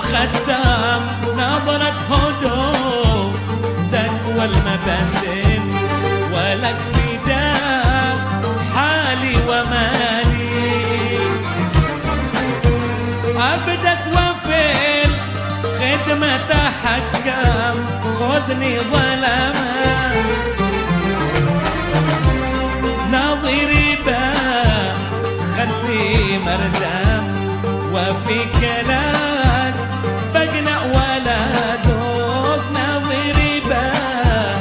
المخدم نظرة هدوء تقوى المباسم ولك فداء حالي ومالي عبدك وفي الخدمة تحكم خذني ظلما نظيري باه خلي مردم وفي كلام بقنع ولا دوق نظيري باه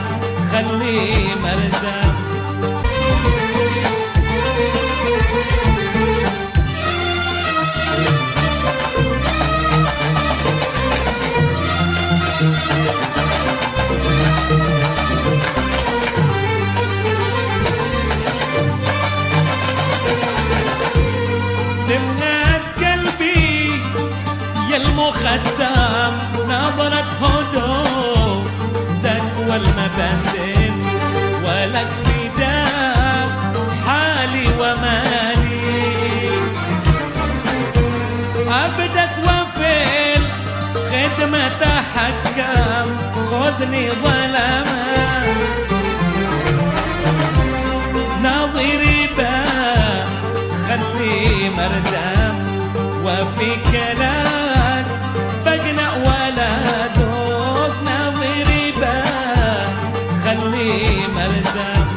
خلي مردم تمنعت قلبي يا المخدم نظرة هدوء تقوى المباسم ولك فداء حالي ومالي عبدك وفي الخدمة تحكم خذني ظلما نظيري باه خلي مردم وفي كلام بقنع ولا دوق نظيري باه خلي مردم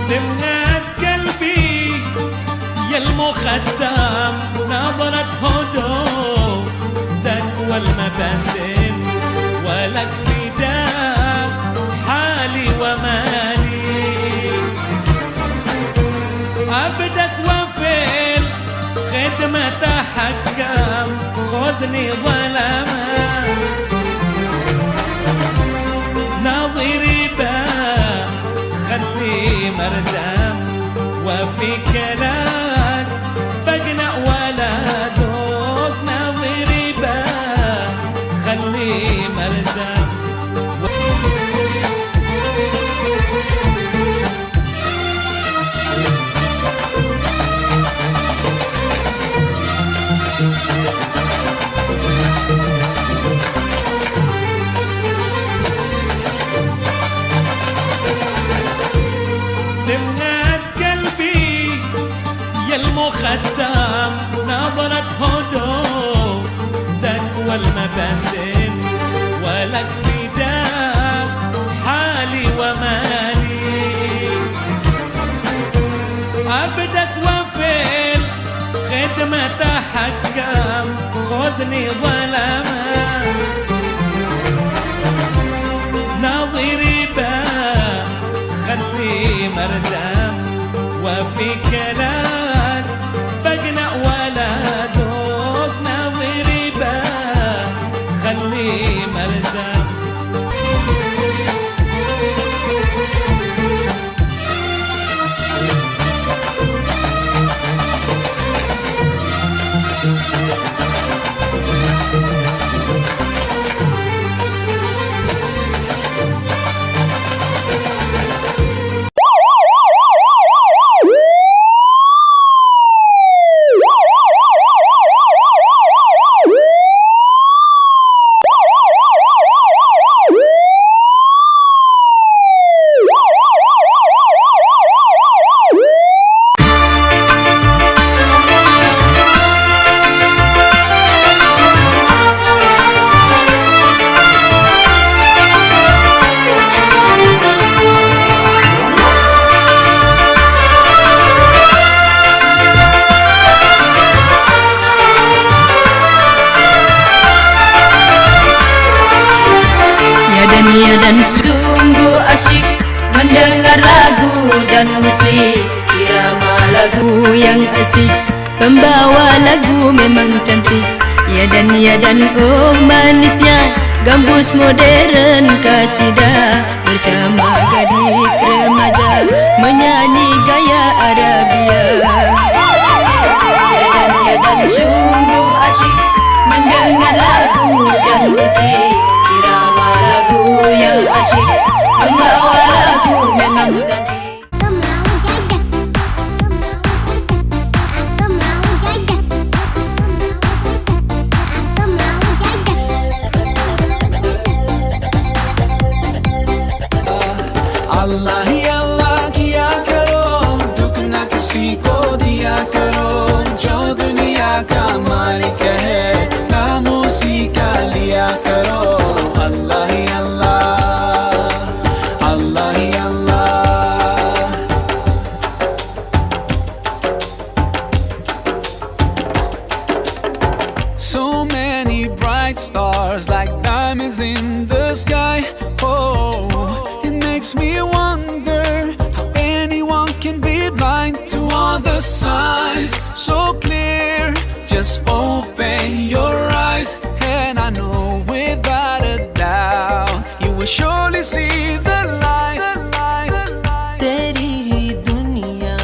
تمنعت قلبي يا المخدم نظرة هدوء تقوى المباسم ولك فداء حالي ومالي عبدك وفي الخدمة تحكم خذني ظلما نظيري باه خلي مردم وفي كلام بقنع ولا دوق نظيري باه خلي مردم تمنعت قلبي يا المخدم نظرة هدوء تقوى المباسم ولك فداء حالي ومالي عبدك وفي الخدمة تحكم خذني ظلما نظيري باه خلي مردم وفي كلام بقنع ولا دوق نظيري باه خلي مردم Dan sungguh asyik mendengar lagu dan musik. Irama lagu yang asik, pembawa lagu memang cantik. Ya dan oh manisnya gambus modern kasidah bersama gadis remaja menyanyi gaya Arabia. musik, irama lagu yang asyik, membawa lagu memang cantik. अल्लाह ही अल्लाह किया करो, दुख न किसी को दिया करो, जो दुनिया का मालिक है काम उसी का लिया करो। अल्लाह ही अल्लाह, अल्लाह ही अल्लाह। So many bright stars like diamonds in the sky. Oh, it makes me wonder how anyone can be blind to all the signs so clear. Just open your eyes and I know without a doubt you will surely see the light. तेरी ही दुनिया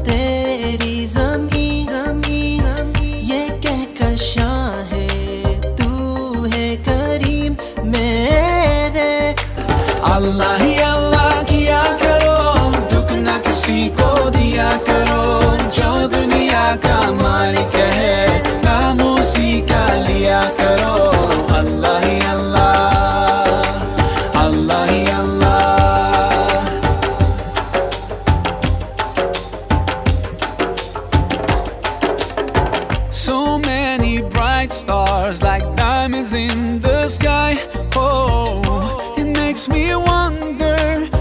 तेरी ज़मीन, ये कहकर शाहे तू है करीम मेरे। अल्लाह ही अल्लाह किया करो, दुख न किसी को दिया करो, जो दुनिया का मालिक है काम उसी का लिया करो। अल्लाह ही अल्लाह, अल्लाह ही अल्लाह। So many bright stars like diamonds in the sky. Oh, it makes me wonder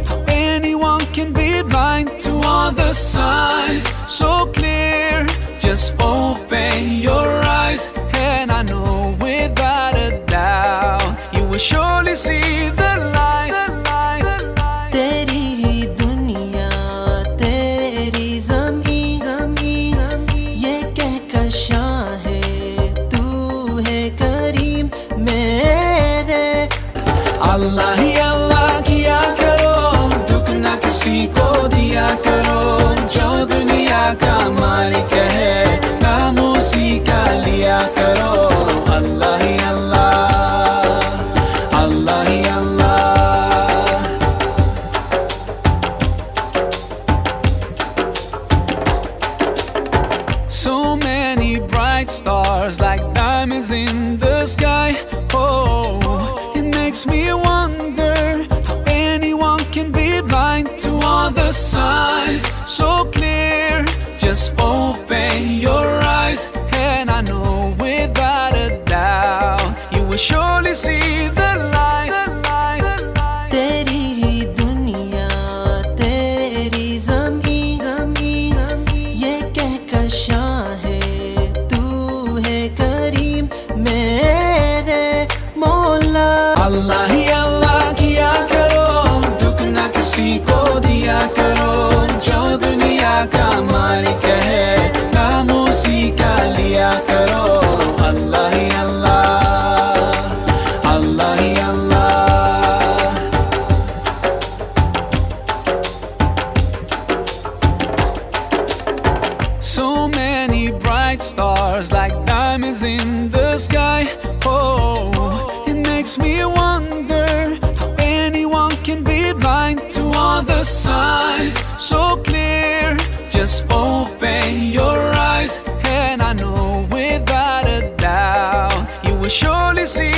how anyone can be blind to all the signs so clear. Just open your eyes and I know without a doubt you will surely see the light. तेरी ही दुनिया तेरी ज़मीन, ये कहकर शाहे तू है करीम मेरे। अल्लाह ही अल्लाह किया करो, दुख न किसी को दिया करो, जो दुनिया का मालिक है काम उसी का लिया करो। अल्लाह ही अल्लाह, अल्लाह ही अल्लाह। So many bright stars like diamonds in the sky. Oh, it makes me wonder how anyone can be blind to all the signs so clear. Just open your eyes and I know without a doubt you will surely see the light. तेरी ही दुनिया तेरी ज़मीन, ये कहकर शाहे तू है करीम मेरे मौला। अल्लाह ही अल्लाह किया करो, दुख न किसी को दिया करो, जो दुनिया का मालिक है काम उसी का लिया करो। अल्लाह ही अल्लाह, अल्लाह ही अल्लाह। So many bright stars like diamonds in the sky. Oh, it makes me wonder how anyone can be blind to all the signs so clear. Just open your eyes and I know without a doubt you will surely see